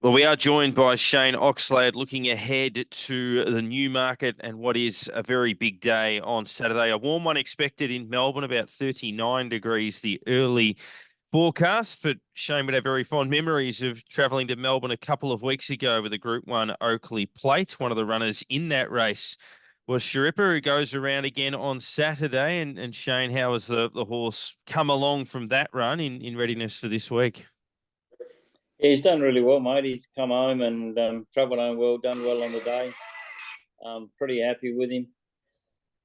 Well, we are joined by Shane Oxlade looking ahead to the Newmarket and what is a very big day on Saturday. A warm one expected in Melbourne, about 39 degrees, the early forecast. But Shane would have very fond memories of travelling to Melbourne a couple of weeks ago with a Group 1 Oakleigh Plate. One of the runners in that race was Sghirippa, who goes around again on Saturday. And Shane, how has the horse come along from that run in readiness for this week? Yeah, he's done really well, mate. He's come home and travelled home well, done well on the day. Pretty happy with him.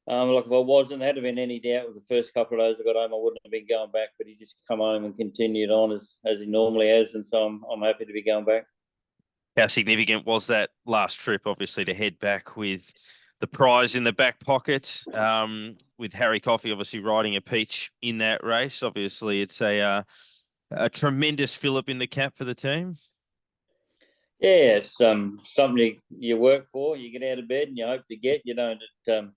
Like if I wasn't, had there been any doubt with the first couple of days I got home, I wouldn't have been going back. But he just come home and continued on as he normally has, and so I'm happy to be going back. How significant was that last trip, obviously, to head back with the prize in the back pocket, with Harry Coffey obviously riding a peach in that race? Obviously, it's a tremendous fill-up in the cap for the team. Yeah, it's something you work for. You get out of bed and you hope to get. You don't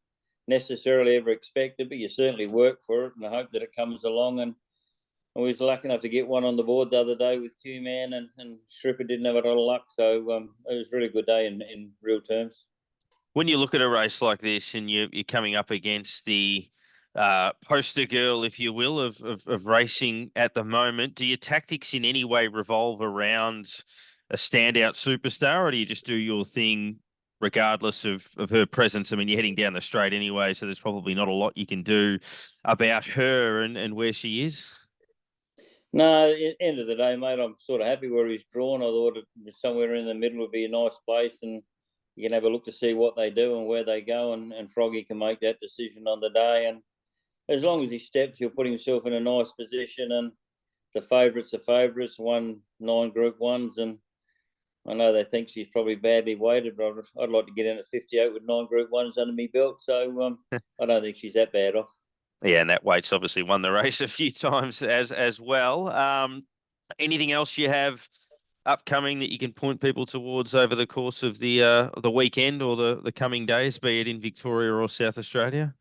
necessarily ever expect it, but you certainly work for it and I hope that it comes along. And I was lucky enough to get one on the board the other day with Q-Man, and Sghirippa didn't have a lot of luck. So it was a really good day in real terms. When you look at a race like this and you're coming up against the poster girl, if you will, of racing at the moment, do your tactics in any way revolve around a standout superstar, or do you just do your thing regardless of her presence? I mean, you're heading down the straight anyway, so there's probably not a lot you can do about her and where she is. No, at the end of the day, mate, I'm sort of happy where he's drawn. I thought somewhere in the middle would be a nice place, and you can have a look to see what they do and where they go, and Froggy can make that decision on the day. And as long as he steps, he'll put himself in a nice position. And the favourites are favourites, won 9 Group 1s, and I know they think she's probably badly weighted, but I'd like to get in at 58 with 9 Group 1s under my belt. So I don't think she's that bad off. Yeah, and that weight's obviously won the race a few times as well. Anything else you have upcoming that you can point people towards over the course of the weekend or the coming days, be it in Victoria or South Australia?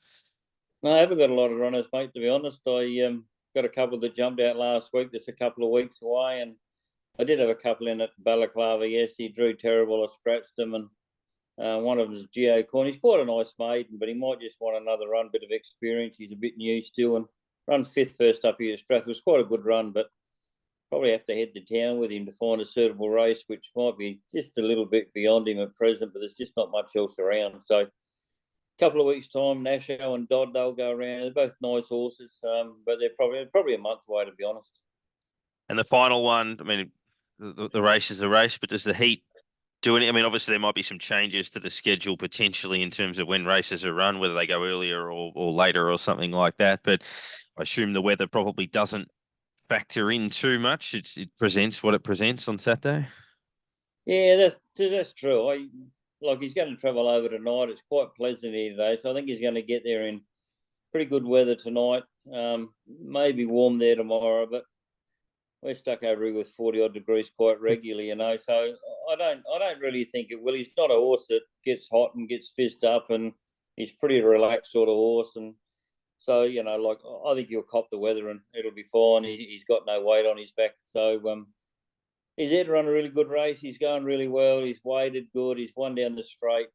No, I haven't got a lot of runners, mate, to be honest. I got a couple that jumped out last week. That's a couple of weeks away, and I did have a couple in at Balaclava. Yes, he drew terrible. I scratched him, and one of them is Geo Corn. He's quite a nice maiden, but he might just want another run, bit of experience. He's a bit new still, and run 5th first up here at Strath. It was quite a good run, but probably have to head to town with him to find a suitable race, which might be just a little bit beyond him at present, but there's just not much else around. So a couple of weeks' time, Nasho and Dodd, they'll go around. They're both nice horses, but they're probably a month away, to be honest. And the final one, I mean, the race is the race, but does the heat do any? I mean, obviously there might be some changes to the schedule potentially in terms of when races are run, whether they go earlier or later or something like that. But I assume the weather probably doesn't factor in too much. It presents what it presents on Saturday. Yeah, that's true. He's going to travel over tonight. It's quite pleasant here today, so I think he's going to get there in pretty good weather tonight. Maybe warm there tomorrow, but we're stuck over here with 40 odd degrees quite regularly, So I don't really think it will. He's not a horse that gets hot and gets fizzed up, and he's pretty relaxed sort of horse. And so I think he'll cop the weather and it'll be fine. He's got no weight on his back, so he's there to run a really good race. He's going really well. He's weighted good. He's won down the straight.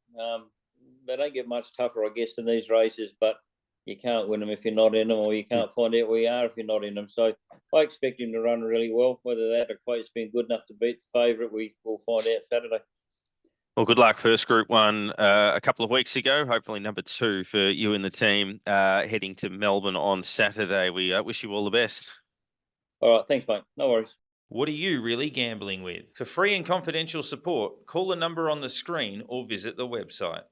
They don't get much tougher, I guess, than these races, but you can't win them if you're not in them, or you can't find out where you are if you're not in them. So I expect him to run really well. Whether that equate's been good enough to beat the favourite, we will find out Saturday. Well, good luck. First Group 1 a couple of weeks ago. Hopefully number 2 for you and the team heading to Melbourne on Saturday. We wish you all the best. All right. Thanks, mate. No worries. What are you really gambling with? For free and confidential support, call the number on the screen or visit the website.